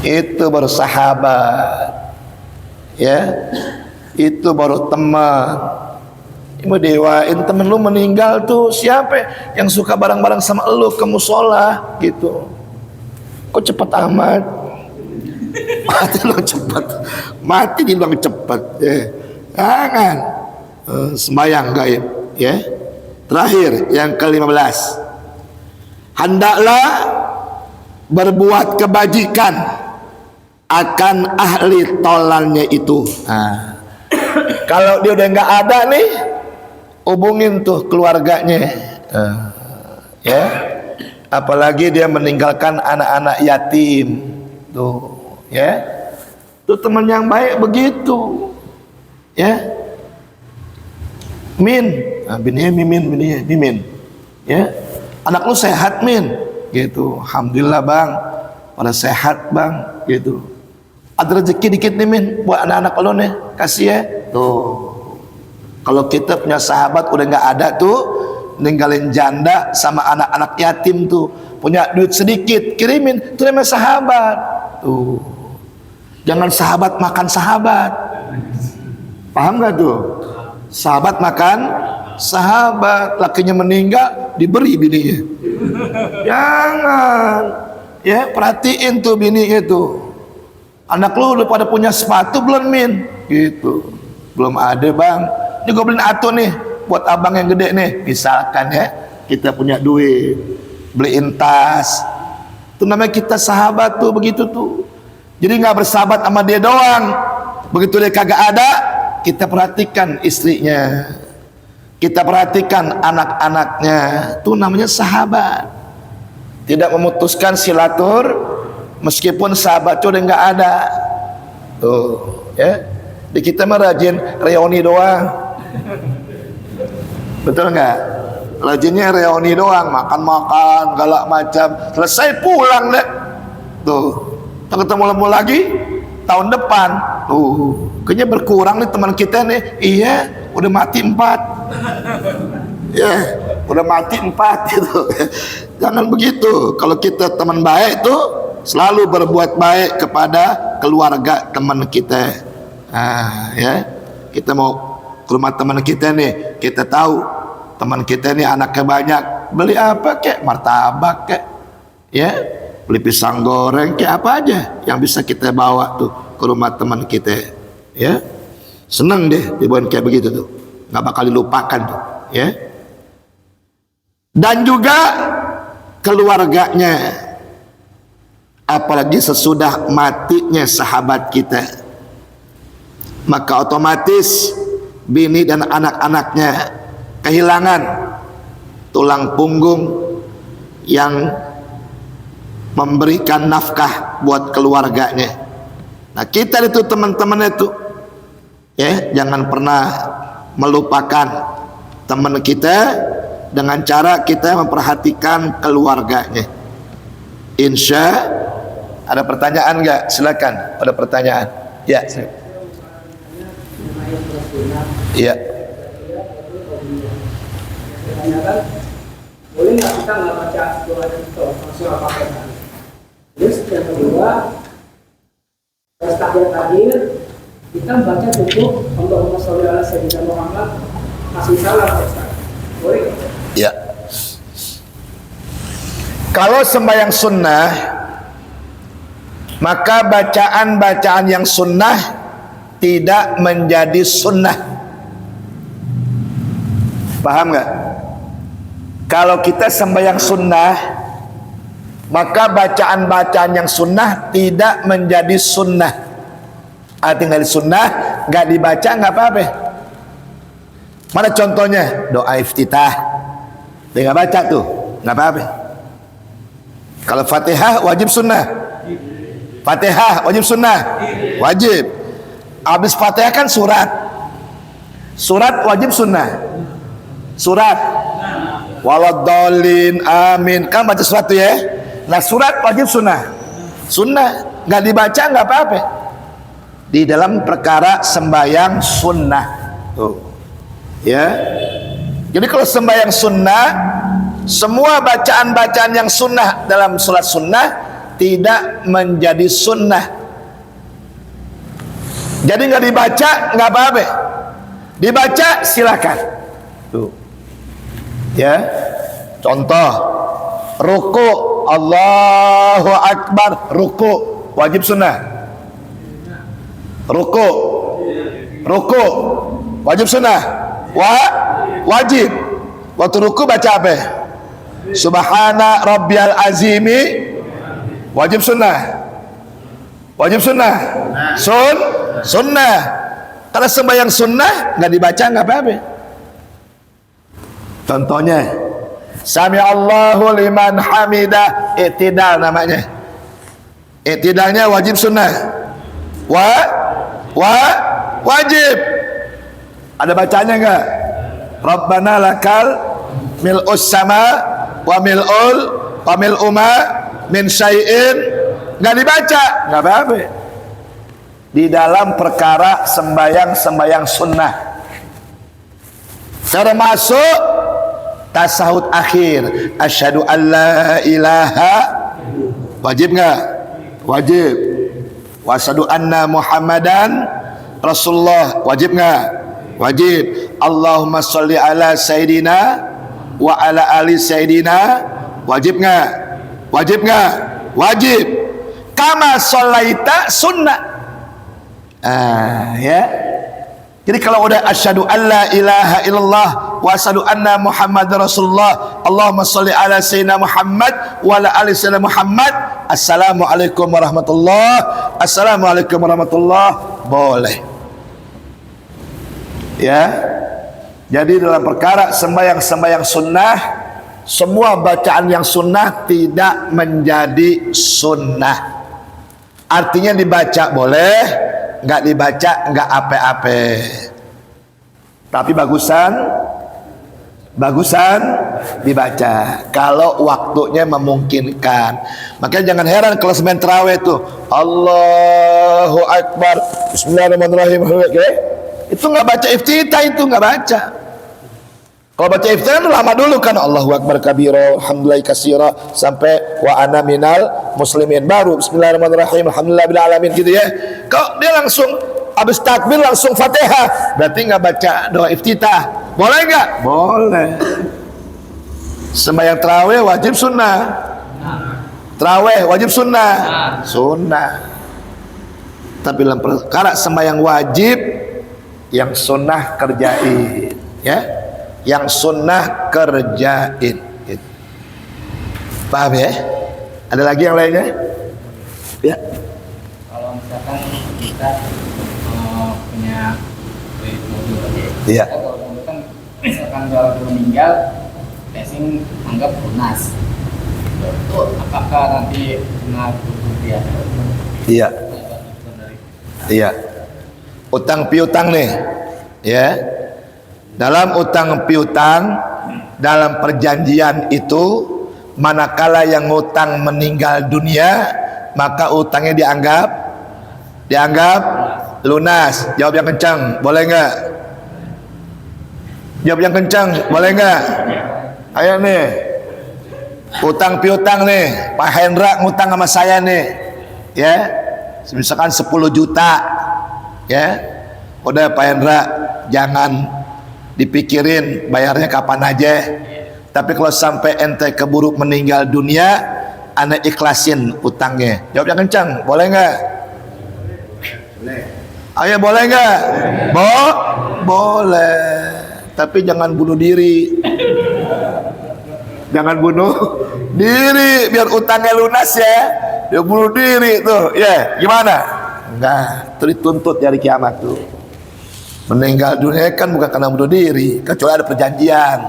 Itu baru sahabat. Ya, itu baru teman. Mau dewain temen lu meninggal tuh siapa yang suka bareng-bareng sama lu ke musola gitu. Kok cepet amat? Mati lo cepet, mati dibilang cepet. Jangan sembahyang gaib. Ya. Terakhir yang ke-15, hendaklah berbuat kebajikan akan ahli tolannya itu. Kalau dia udah nggak ada nih, hubungin tuh keluarganya. Ya, apalagi dia meninggalkan anak-anak yatim tuh, ya. Tuh teman yang baik begitu, ya. Min, Mimin, ya. Anak lu sehat, Min, gitu. Alhamdulillah bang, pada sehat bang, gitu. Ada rezeki dikit nih Min, buat anak-anak lu nih, kasih ya. Tuh. Kalau kita punya sahabat udah nggak ada tuh, ninggalin janda sama anak-anak yatim tuh, punya duit sedikit, kirimin, itu namanya sahabat. Tuh. Jangan sahabat makan sahabat. Paham nggak tuh? Sahabat makan sahabat, lakinya meninggal diberi bininya. Jangan. Ya, perhatiin tuh bininya tuh. Anak lu udah pada punya sepatu belum, Min? Gitu. Belum ada, Bang. Ini gue beliin atuh nih buat abang yang gede nih. Misalkan ya, kita punya duit, beliin tas. Itu namanya kita sahabat tuh, begitu tuh. Jadi nggak bersahabat sama dia doang. Begitu dia kagak ada, kita perhatikan istrinya, kita perhatikan anak-anaknya. Itu namanya sahabat. Tidak memutuskan silatur meskipun sahabat itu udah nggak ada. Tuh, ya. Di kita mah rajin reuni doang. Betul nggak? Rajinnya reuni doang, makan-makan, galak macam. Selesai pulang deh. Tuh, ketemu lagi tahun depan. Tuh, kayaknya berkurang nih teman kita nih. Iya, udah mati 4. Ya, udah mati 4 gitu. Jangan begitu. Kalau kita teman baik tuh selalu berbuat baik kepada keluarga teman kita. Ya, kita mau ke rumah teman kita nih, kita tahu teman kita nih anaknya banyak, beli apa kek, martabak kek, ya, beli pisang goreng kek, apa aja yang bisa kita bawa tuh ke rumah teman kita, ya. Seneng deh dibawain kayak begitu tuh, nggak bakal dilupakan tuh, ya. Dan juga keluarganya, apalagi sesudah matinya sahabat kita, maka otomatis bini dan anak-anaknya kehilangan tulang punggung yang memberikan nafkah buat keluarganya. Nah, kita itu teman-teman itu, ya, jangan pernah melupakan teman kita dengan cara kita memperhatikan keluarganya. Insya. Ada pertanyaan nggak? Silakan. Ada pertanyaan? Ya. Iya. Boleh nggak kita nggak baca doa itu langsung apa-apa? Terus yang kedua, pas takbir terakhir kita baca cukup Allahumma sholli ala sayyidina Muhammad kasih salam Ustaz. Boleh? Ya. Kalau sembahyang sunnah, maka bacaan-bacaan yang sunnah tidak menjadi sunnah. Paham nggak? Kalau kita sembahyang sunnah, maka bacaan-bacaan yang sunnah tidak menjadi sunnah. Artinya dari sunnah nggak dibaca nggak apa-apa. Mana contohnya? Doa iftitah, dia nggak baca tuh, nggak apa-apa. Kalau Fatihah wajib sunnah. Fatihah wajib sunnah, wajib. Habis Fatihah kan surat. Surat wajib sunnah. Surat. Waladhdallin amin. Kan baca surat tuh ya. Nah, surat wajib sunnah. Sunnah, nggak dibaca nggak apa-apa. Di dalam perkara sembahyang sunnah. Tuh. Ya. Jadi kalau sembahyang sunnah, semua bacaan-bacaan yang sunnah dalam sholat sunnah tidak menjadi sunnah. Jadi nggak dibaca nggak apa-apa, dibaca silakan. Tuh. Ya. Contoh, ruku, Allahu Akbar, ruku wajib sunnah. Ruku wajib sunnah. Wajib. Waktu ruku baca apa? Subhana rabbiyal azimi, wajib sunnah. Wajib sunnah. Sunnah. Karena sembahyang sunnah nggak dibaca nggak apa-apa. Contohnya, Sami Allahu liman hamidah, i'tidal namanya. I'tidalnya wajib sunnah. Wajib. Ada bacanya enggak? Rabbana lakal mil'us sama wa mil'u ma min syai'in. Enggak dibaca, enggak apa-apa. Di dalam perkara sembahyang sunnah. Termasuk tasahud akhir, asyhadu an la ilaha, wajib enggak? Wajib. Wa asyhadu anna Muhammadan Rasulullah, wajib enggak? Wajib. Allahumma sholli ala sayidina wa ala ali sayidina, wajib enggak? Wajib enggak? Wajib. Kama sholaita sunnah. Ya. Jadi kalau udah asyhadu alla ilaha illallah wa asyhadu anna Muhammadar Rasulullah, Allahumma sholli ala sayyidina Muhammad wa ala ali sayyidina Muhammad, assalamualaikum warahmatullahi, boleh. Ya. Jadi dalam perkara sembahyang sunnah, semua bacaan yang sunnah tidak menjadi sunnah. Artinya dibaca boleh, nggak dibaca nggak apa-apa. Tapi bagusan dibaca kalau waktunya memungkinkan. Makanya jangan heran kalau semen tarawih itu Allahu Akbar, Bismillahirrahmanirrahim, itu nggak baca iftitah, itu nggak baca. Kalau baca iftitah itu lama dulu kan, Allahu Akbar kabira, alhamdulillah katsira, sampai wa ana minal muslimin, baru Bismillahirrahmanirrahim, alhamdulillahil alamin gitu ya. Kalau dia langsung habis takbir langsung Fatihah, berarti nggak baca doa iftitah. Boleh nggak? Boleh. Sembahyang tarawih wajib sunnah. Tarawih wajib sunnah. Sunnah. Tapi dalam perkara sembahyang wajib, yang sunnah kerjain, ya. Yang sunnah kerjain. Paham ya? Ada lagi yang lainnya? Ya. Kalau misalkan kita punya duit mobil, Iya. kalau kan misalkan kalau meninggal, leasing anggap lunas. Itu apakah nanti kena kerugian? Iya. Iya. Utang piutang nih, ya. Dalam utang piutang, dalam perjanjian itu, manakala yang ngutang meninggal dunia, maka utangnya dianggap lunas. Jawab yang kencang, boleh nggak? Jawab yang kencang, boleh nggak? Ayo nih, utang piutang nih, Pak Hendra ngutang sama saya nih, ya, misalkan 10 juta, ya, udah Pak Hendra jangan dipikirin bayarnya kapan aja, tapi kalau sampai ente keburu meninggal dunia, ane ikhlasin utangnya. Jawab yang kencang, boleh nggak? Boleh. Ayo boleh nggak? Boleh. Tapi jangan bunuh diri. Jangan bunuh diri, biar utangnya lunas ya. Dia bunuh diri tuh, ya gimana? Enggak, itu dituntut dari kiamat tuh. Meninggal dunia kan bukan karena bunuh diri, kecuali ada perjanjian.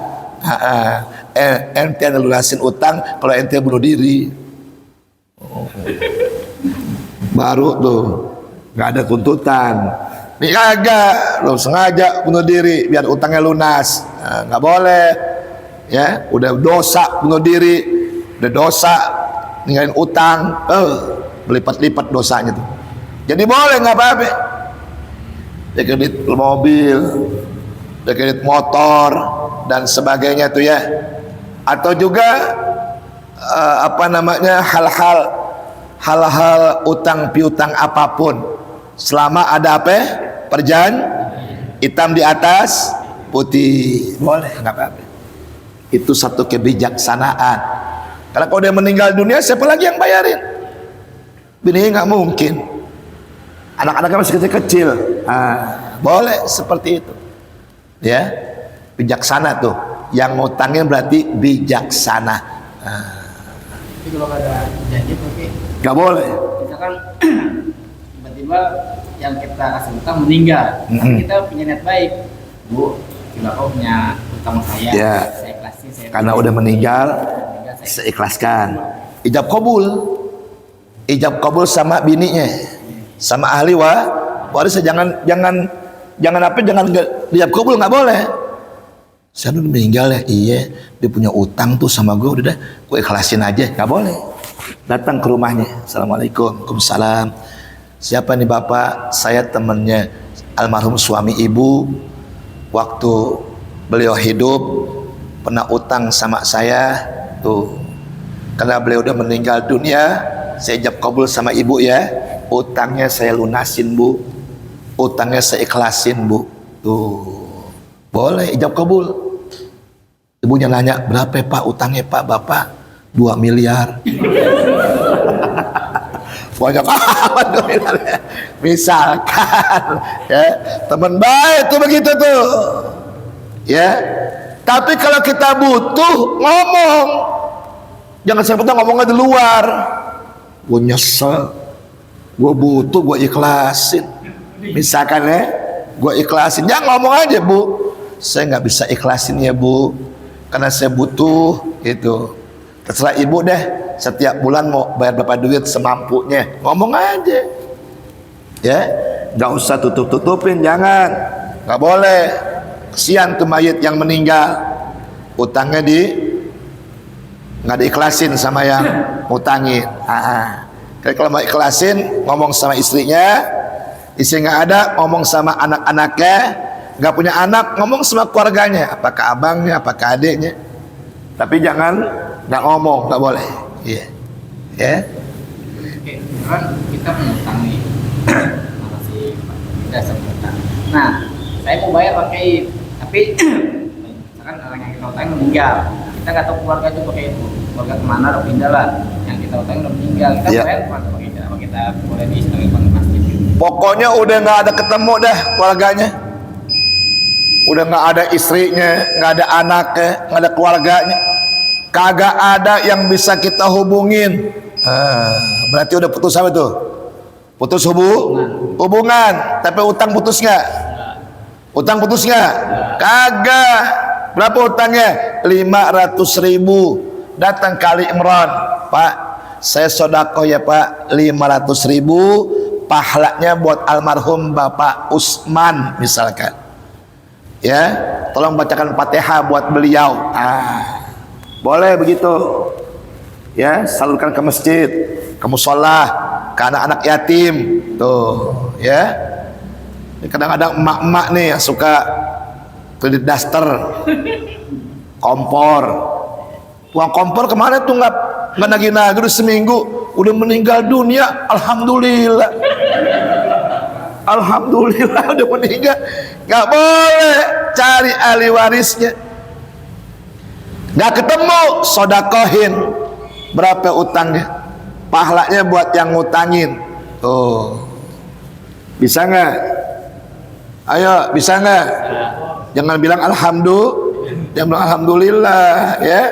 Ente lunasin utang kalau ente bunuh diri, baru tuh nggak ada tuntutan. Nih kagak, lo sengaja bunuh diri biar utangnya lunas, nggak boleh. Ya, udah dosa bunuh diri, udah dosa ninggalin utang, berlipat-lipat dosanya tuh. Jadi boleh nggak apa-apa. Ya kredit mobil, kredit motor dan sebagainya tuh ya. Atau juga hal-hal utang piutang apapun, selama ada apa? Hitam di atas putih, boleh, nggak apa-apa. Itu satu kebijaksanaan. Karena kalau dia meninggal dunia, siapa lagi yang bayarin? Bininya nggak mungkin, anak-anaknya masih kecil-kecil. Boleh seperti itu ya, bijaksana tuh. Yang ngutangin berarti bijaksana. Tapi kalau ada janji tapi Nggak boleh. misalkan tiba-tiba yang kita kasih utang meninggal, tapi kita punya niat baik, Bu, juga kau punya utang saya, Ya. saya ikhlasin, saya Karena udah meninggal, saya saya ikhlaskan. Ijab kabul sama bininya, sama ahli waris. Jangan ijab kabul, nggak boleh. Saya udah meninggal ya, iya, dia punya utang tuh sama gue, udah deh, gue ikhlasin aja, nggak boleh. Datang ke rumahnya, assalamualaikum, waalaikumsalam. Siapa nih bapak? Saya temennya almarhum suami ibu. Waktu beliau hidup pernah utang sama saya tuh. Karena beliau udah meninggal dunia, saya ijab kabul sama ibu ya. Utangnya saya lunasin bu, utangnya saya ikhlasin bu. Tuh, boleh ijab kabul. Ibunya nanya, berapa pak utangnya pak bapak? 2 miliar. Banyak amat 2 miliar ya. Misalkan ya, teman baik tuh begitu tuh ya. Tapi kalau kita butuh, ngomong. Jangan sampai ngomongnya di luar. Gue nyesel, gue butuh, gue ikhlasin. Misalkan ya, gue ikhlasin. Jangan ngomong aja bu, saya nggak bisa ikhlasin ya bu, karena saya butuh itu. Terserah ibu deh, setiap bulan mau bayar berapa duit semampunya. Ngomong aja ya, nggak usah tutup-tutupin, jangan, nggak boleh. Kesian tuh mayit yang meninggal, utangnya nggak diikhlasin sama yang ngutangin. Kalau mau ikhlasin, ngomong sama istrinya. Istri nggak ada, ngomong sama anak-anaknya. Nggak punya anak, ngomong sama keluarganya, apakah abangnya, apakah adiknya. Tapi jangan nggak ngomong, nggak boleh. Iya, ya. Oke, kan kita punya utang nih. Makasih Pak. Kita sebutan. Nah, saya mau bayar pakai, tapi misalkan orang yang kita utangin meninggal, kita nggak tahu keluarga itu pakai itu, keluarga kemana udah pindah lah. Yang kita utangin udah meninggal, kita Iya. bayar kemana pakai kita? Apa kita boleh di sebagai bank masjid? Pokoknya udah nggak ada ketemu dah keluarganya, udah nggak ada istrinya, nggak ada anaknya, nggak ada keluarganya, kagak ada yang bisa kita hubungin. Berarti udah putus apa tuh? Putus hubungan. Tapi utang putus nggak? Utang putus nggak? Kagak. Berapa utangnya? 500.000. Datang ke Ali Imran, Pak, saya sodakoh ya Pak, 500.000, pahalanya buat almarhum Bapak Usman misalkan. Ya, tolong bacakan Fatihah buat beliau. Boleh begitu. Ya, salurkan ke masjid, ke musola, ke anak-anak yatim. Tuh, ya. Kadang-kadang emak-emak nih yang suka kredit daster, kompor. Uang kompor kemana tuh nggak nagih-nagih udah seminggu, udah meninggal dunia, alhamdulillah. Alhamdulillah udah meninggal. Nggak boleh, cari ahli warisnya. Nggak ketemu, sodakohin. Berapa utangnya? Pahalanya buat yang ngutangin. Tuh, bisa nggak? Ayo, bisa nggak? Jangan bilang alhamdulillah, jangan bilang alhamdulillah ya.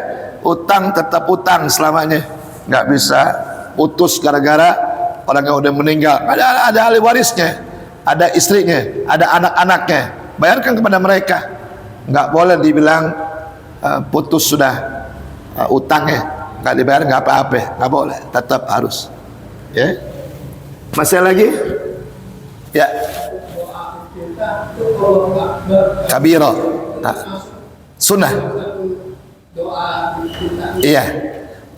Utang tetap utang selamanya, nggak bisa putus gara-gara orang yang udah meninggal. Ada ahli warisnya, ada istrinya, ada anak-anaknya, bayarkan kepada mereka. Nggak boleh dibilang putus sudah utangnya, nggak dibayar nggak apa-apa, nggak boleh, tetap harus. Ya, masih lagi? Ya, kabiro, sunnah. Iya,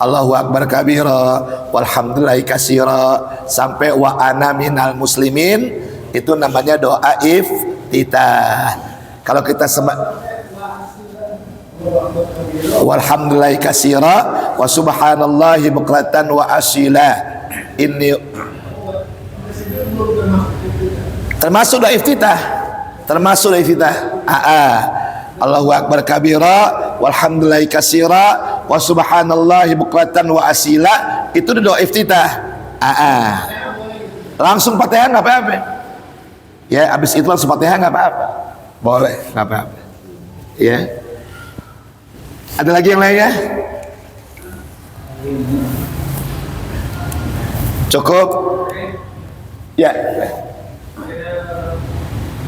Allahu Akbar kabira, walhamdulillahi katsira, sampai wa ana minal muslimin, itu namanya doa iftitah. Kalau kita walhamdulillahi katsira wa subhanallahi bukratan wa asila. Ini termasuk doa iftitah. Allahu akbar kabira walhamdulillahi katsira wa subhanallahi bukratan wa asila. Itu doa iftitah. Langsung Fatihah enggak apa-apa. Ya, habis itu langsung Fatihah enggak apa-apa. Boleh, enggak apa-apa. Ya. Ada lagi yang lainnya? Cukup? Ya.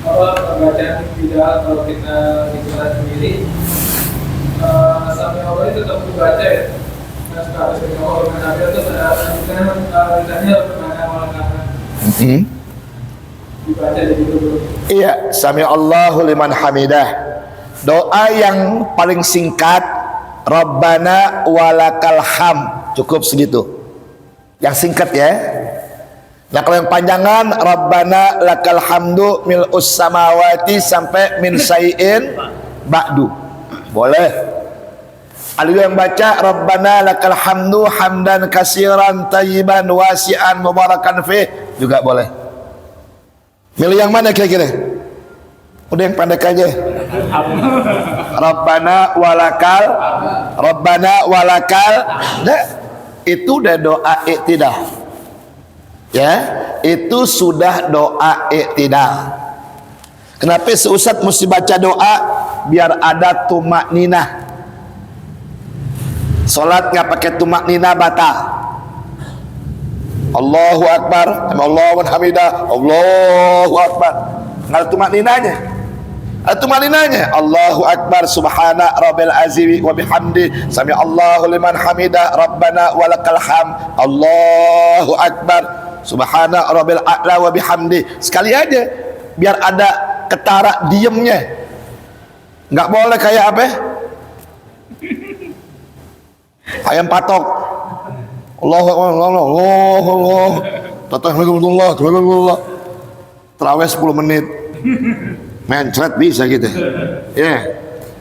Bacaan tidak kalau kita dijelas sendiri sampai Allah itu tetap dibaca ya. Nah, sekarang dengan Allah dengan Nabi itu ditanya bagaimana melakukan dibaca di situ. Iya, sami Allahu liman hamidah. Doa yang paling singkat, Rabbana walakal ham. Cukup segitu. Yang singkat ya. Nah kalau yang panjangan, Rabbana lakal hamdu mil'us samawati sampai min syai'in ba'du. Boleh. Ada yang baca Rabbana lakal hamdu hamdan katsiran tayyiban wasi'an mubarakan fih juga boleh. Milih yang mana kira-kira? Udah yang pendek aja. Rabbana walakal nah, itu udah doa iktidah. Ya, itu sudah doa iktidal. Kenapa seusat mesti baca doa? Biar ada tumak ninah. Salat nggak pakai tumak ninah batal. Allahu akbar, Allahu hamidah, Allahu akbar. Nggak ada tumak ninahnya. Ada tumak ninahnya. Allahu akbar, subhana rabbil azimi wa bihamdi, sami Allahu liman hamidah, rabbana walakal ham. Allahu akbar, subhana rabbil a'la wa bihamdi. Sekali aja biar ada ketara diemnya. Enggak boleh kayak apa? Ayam patok. Allahu akbar, Allah. Tatahullah. Tarawih 10 menit. Mencret bisa gitu. Ya.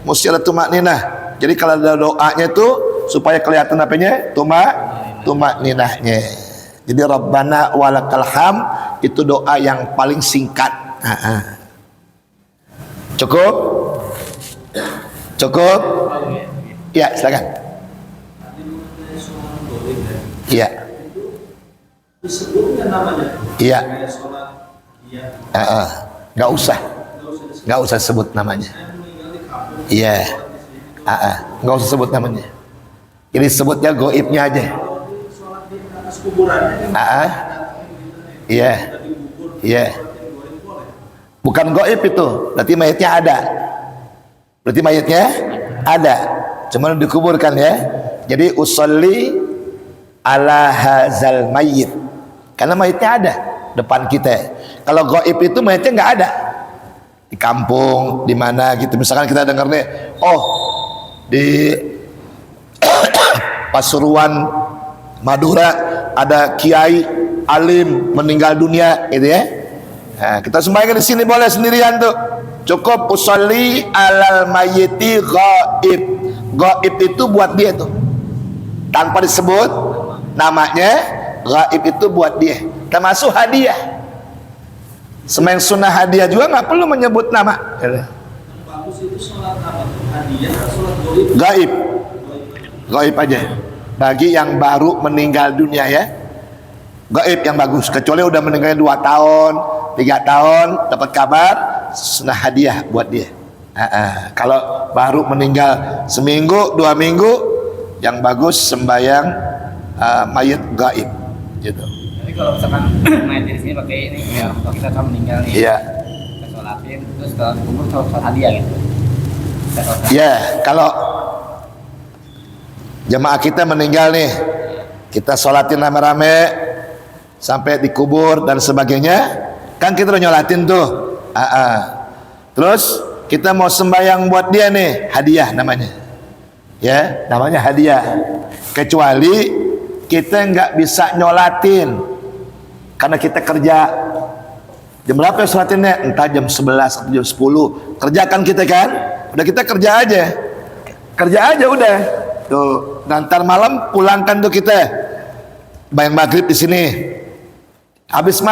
Mesti ada tumak ninah. Jadi kalau ada doanya itu supaya kelihatan apanya? Tumak ninahnya. Jadi Rabbana walakal ham itu doa yang paling singkat. Cukup? Cukup? Ya, silakan. Iya. Disebutnya namanya. Iya. Kayak sholat, iya. Nggak usah sebut namanya. Iya. Nggak usah sebut namanya. Jadi sebutnya goibnya aja. Sholat di atas kuburan. Iya. Iya. Bukan goib itu, berarti mayatnya ada. Cuman dikuburkan ya. Jadi usolli ala hazal mayyit. Karena mayatnya ada depan kita. Kalau goib itu mayatnya nggak ada. Di kampung, di mana gitu. Misalkan kita dengar nih, oh di Pasuruan Madura ada kiai alim meninggal dunia gitu ya. Nah, kita sembahyang di sini boleh sendirian tuh. Cukup usolli alal mayyiti ghaib. Ghaib itu buat dia tuh. Tanpa disebut namanya, ghaib itu buat dia. Termasuk hadiah. Semain sunnah hadiah juga nggak perlu menyebut nama. Bagus itu sholat apa? Hadiah atau sholat goib? Gaib. Gaib aja. Bagi yang baru meninggal dunia ya. Gaib yang bagus. Kecuali udah meninggal 2 tahun, 3 tahun, dapat kabar, sunnah hadiah buat dia. Kalau baru meninggal seminggu, 2 minggu, yang bagus sembahyang mayit gaib. Gitu. Jadi kalau misalkan main di sini pakai ini ya, kalau kita kan meninggal nih, Iya. kita sholatin, terus setelah kubur sholat hadiah gitu. Ya, kalau jemaah kita meninggal nih, kita sholatin rame-rame sampai dikubur dan sebagainya, kan kita udah nyolatin tuh. Terus kita mau sembahyang buat dia nih, hadiah namanya. Ya, namanya hadiah. Kecuali kita nggak bisa nyolatin karena kita kerja Jam berapa sholatinnya? Entah jam 11 atau jam 10. Kerjakan kita kan? Udah kita kerja aja. Kerja aja udah. Tuh, nanti malam pulangkan tuh kita. Bayang maghrib di sini. Habis